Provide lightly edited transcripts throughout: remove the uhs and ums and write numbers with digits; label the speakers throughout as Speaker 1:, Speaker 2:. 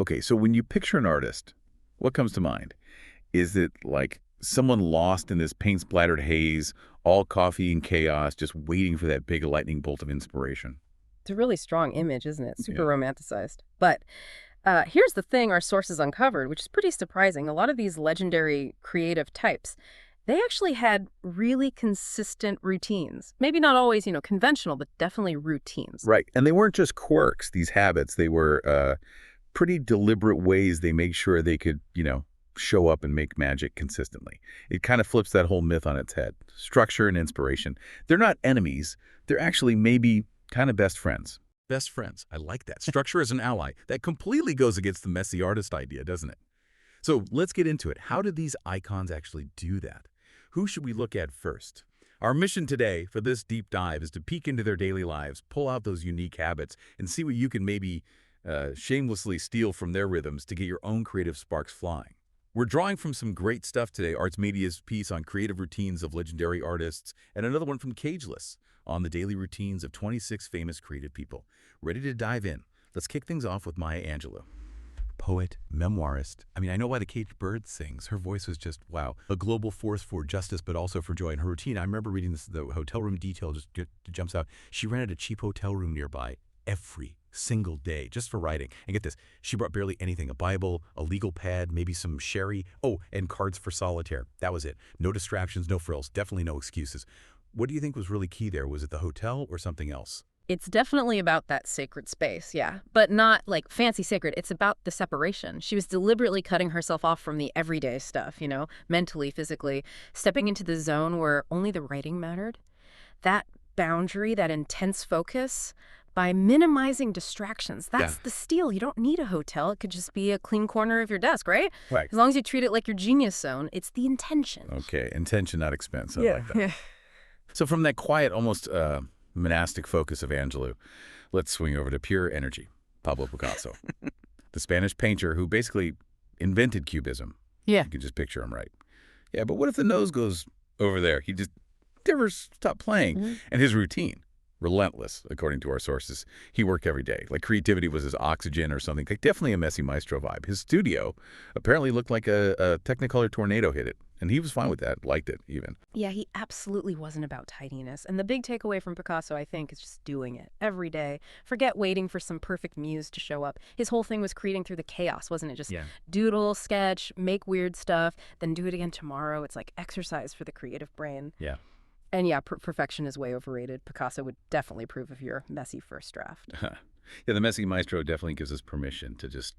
Speaker 1: Okay, so when you picture an artist, what comes to mind? Is it like someone lost in this paint-splattered haze, all coffee and chaos, just waiting for that big lightning bolt of inspiration?
Speaker 2: It's a really strong image, isn't it? Super
Speaker 1: Yeah.
Speaker 2: romanticized. But here's the thing our sources uncovered, which is pretty surprising. A lot of these legendary creative types, they actually had really consistent routines. Maybe not always, conventional, but definitely routines.
Speaker 1: Right. And they weren't just quirks, these habits. They were pretty deliberate ways they made sure they could, show up and make magic consistently. It kind of flips that whole myth on its head. Structure and inspiration. They're not enemies. They're actually maybe kind of best friends. Best friends. I like that. Structure as an ally. That completely goes against the messy artist idea, doesn't it? So let's get into it. How did these icons actually do that? Who should we look at first? Our mission today for this deep dive is to peek into their daily lives, pull out those unique habits, and see what you can maybe shamelessly steal from their rhythms to get your own creative sparks flying. We're drawing from some great stuff today. Arts Media's piece on creative routines of legendary artists, and another one from Cageless on the daily routines of 26 famous creative people. Ready to dive in? Let's kick things off with Maya Angelou. Poet, memoirist. I mean, I know why the caged bird sings. Her voice was just, wow. A global force for justice, but also for joy. In her routine, I remember reading this, the hotel room detail just jumps out. She rented a cheap hotel room nearby every single day just for writing. And get this, she brought barely anything. A Bible, a legal pad, maybe some sherry. Oh, and cards for solitaire. That was it. No distractions, no frills, definitely no excuses. What do you think was really key there? Was it the hotel or something else?
Speaker 2: It's definitely about that sacred space, yeah. But not like fancy sacred. It's about the separation. She was deliberately cutting herself off from the everyday stuff, mentally, physically, stepping into the zone where only the writing mattered. That boundary, that intense focus, by minimizing distractions.
Speaker 1: Yeah.
Speaker 2: That's the steal. You don't need a hotel. It could just be a clean corner of your desk, right?
Speaker 1: Right.
Speaker 2: As long as you treat it like your genius zone, it's the intention.
Speaker 1: Okay, intention, not expense. I
Speaker 2: Yeah.
Speaker 1: like that. So from that quiet, almost monastic focus of Angelou, let's swing over to pure energy. Pablo Picasso, the Spanish painter who basically invented Cubism.
Speaker 2: Yeah.
Speaker 1: You can just picture him, right? Yeah, but what if the nose goes over there? He just never stopped playing.
Speaker 2: Mhm.
Speaker 1: And his routine, relentless, according to our sources. He worked every day. Like creativity was his oxygen or something. Like definitely a messy maestro vibe. His studio apparently looked like a Technicolor tornado hit it. And he was fine with that, liked it even.
Speaker 2: Yeah, he absolutely wasn't about tidiness. And the big takeaway from Picasso, I think, is just doing it every day. Forget waiting for some perfect muse to show up. His whole thing was creating through the chaos, wasn't it? Just
Speaker 1: Yeah.
Speaker 2: doodle, sketch, make weird stuff, then do it again tomorrow. It's like exercise for the creative brain.
Speaker 1: Yeah.
Speaker 2: And yeah, perfection is way overrated. Picasso would definitely approve of your messy first draft.
Speaker 1: Yeah, the Messy Maestro definitely gives us permission to just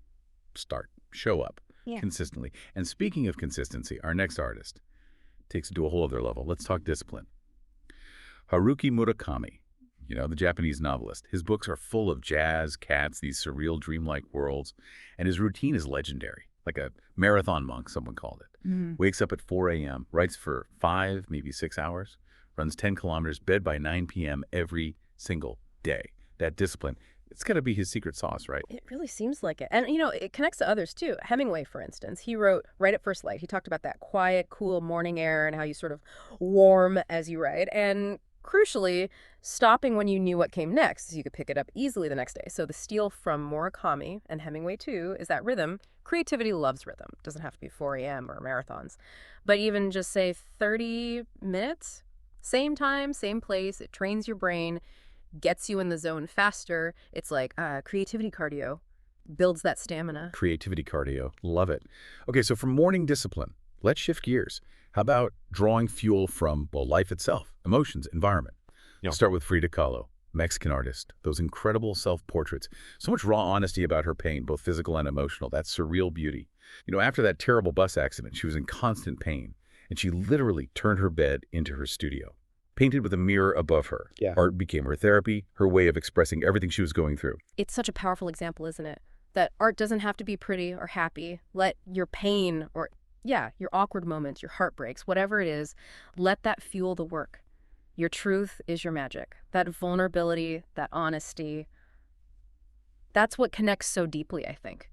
Speaker 1: start, show up
Speaker 2: Yeah.
Speaker 1: consistently. And speaking of consistency, our next artist takes it to a whole other level. Let's talk discipline. Haruki Murakami, the Japanese novelist. His books are full of jazz, cats, these surreal, dreamlike worlds, and his routine is legendary, like a marathon monk, someone called it. Wakes up at 4 a.m., writes for 5, maybe 6 hours, runs 10 kilometers, bed by 9 p.m. every single day. That discipline, it's got to be his secret sauce, right?
Speaker 2: It really seems like it. And, it connects to others, too. Hemingway, for instance, he wrote Right at First Light. He talked about that quiet, cool morning air and how you sort of warm as you write. And crucially, stopping when you knew what came next, so you could pick it up easily the next day. So the steal from Murakami and Hemingway, too, is that rhythm. Creativity loves rhythm. It doesn't have to be 4 a.m. or marathons. But even just, say, 30 minutes, same time, same place, it trains your brain, gets you in the zone faster. It's like creativity cardio, builds that stamina.
Speaker 1: Creativity cardio. Love it. Okay, so from morning discipline, let's shift gears. How about drawing fuel from, well, life itself, emotions, environment?
Speaker 3: Yeah.
Speaker 1: Start with Frida Kahlo, Mexican artist. Those incredible self-portraits. So much raw honesty about her pain, both physical and emotional. That surreal beauty. After that terrible bus accident, she was in constant pain, and she literally turned her bed into her studio. Painted with a mirror above her.
Speaker 3: Yeah.
Speaker 1: Art became her therapy, her way of expressing everything she was going through.
Speaker 2: It's such a powerful example, isn't it? That art doesn't have to be pretty or happy. Let your pain or, your awkward moments, your heartbreaks, whatever it is, let that fuel the work. Your truth is your magic. That vulnerability, that honesty, that's what connects so deeply, I think.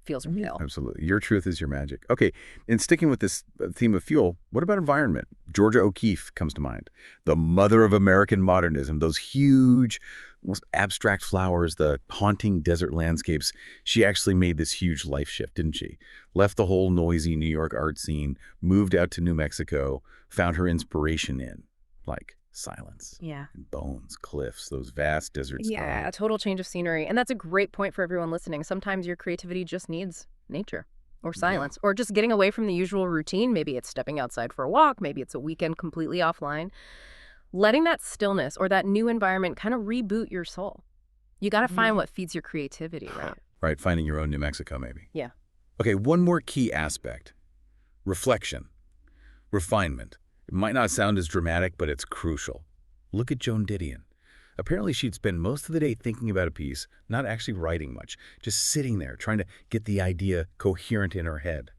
Speaker 2: feels real.
Speaker 1: Absolutely. Your truth is your magic. Okay, and sticking with this theme of fuel, what about environment? Georgia O'Keeffe comes to mind. The mother of American modernism, those huge, almost abstract flowers, the haunting desert landscapes. She actually made this huge life shift, didn't she? Left the whole noisy New York art scene, moved out to New Mexico, found her inspiration in, like, silence,
Speaker 2: Yeah.
Speaker 1: bones, cliffs, those vast desert
Speaker 2: Yeah,
Speaker 1: skies.
Speaker 2: a total change of scenery. And that's a great point for everyone listening. Sometimes your creativity just needs nature or
Speaker 1: Yeah.
Speaker 2: silence or just getting away from the usual routine. Maybe it's stepping outside for a walk. Maybe it's a weekend completely offline. Letting that stillness or that new environment kind of reboot your soul. You got to find what feeds your creativity, right?
Speaker 1: Right, finding your own New Mexico, maybe.
Speaker 2: Yeah.
Speaker 1: Okay, one more key aspect. Reflection. Refinement. It might not sound as dramatic, but it's crucial. Look at Joan Didion. Apparently she'd spend most of the day thinking about a piece, not actually writing much, just sitting there trying to get the idea coherent in her head.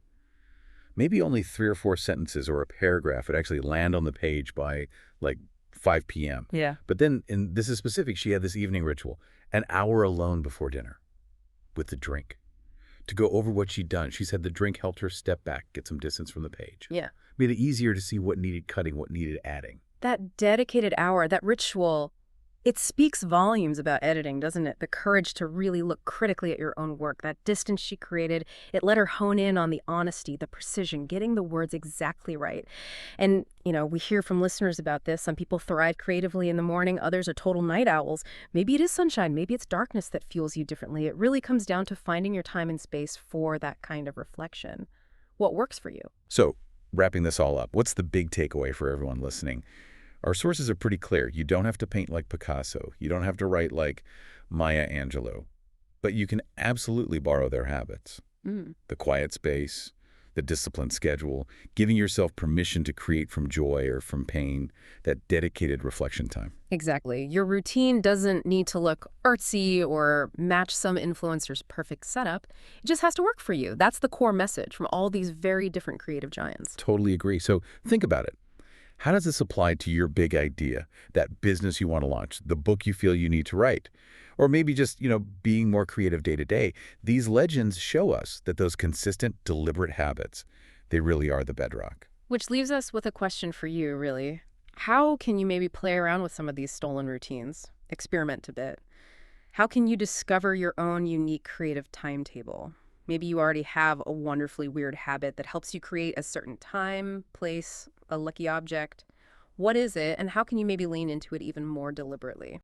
Speaker 1: Maybe only 3 or 4 sentences or a paragraph would actually land on the page by, like, 5 p.m.
Speaker 2: Yeah.
Speaker 1: But then, and this is specific, she had this evening ritual, an hour alone before dinner, with the drink, to go over what she'd done. She said the drink helped her step back, get some distance from the page.
Speaker 2: Yeah.
Speaker 1: Made it easier to see what needed cutting, what needed adding.
Speaker 2: That dedicated hour, that ritual, it speaks volumes about editing, doesn't it? The courage to really look critically at your own work, that distance she created, it let her hone in on the honesty, the precision, getting the words exactly right. And, we hear from listeners about this. Some people thrive creatively in the morning, others are total night owls. Maybe it is sunshine, maybe it's darkness that fuels you differently. It really comes down to finding your time and space for that kind of reflection. What works for you?
Speaker 1: So, wrapping this all up, what's the big takeaway for everyone listening? Our sources are pretty clear. You don't have to paint like Picasso. You don't have to write like Maya Angelou. But you can absolutely borrow their habits. The quiet space, the disciplined schedule, giving yourself permission to create from joy or from pain, that dedicated reflection time.
Speaker 2: Exactly. Your routine doesn't need to look artsy or match some influencer's perfect setup. It just has to work for you. That's the core message from all these very different creative giants.
Speaker 1: Totally agree. So think about it. How does this apply to your big idea, that business you want to launch, the book you feel you need to write? Or maybe just, being more creative day to day. These legends show us that those consistent, deliberate habits, they really are the bedrock.
Speaker 2: Which leaves us with a question for you, really. How can you maybe play around with some of these stolen routines? Experiment a bit. How can you discover your own unique creative timetable? Maybe you already have a wonderfully weird habit that helps you create a certain time, place, a lucky object. What is it, and how can you maybe lean into it even more deliberately?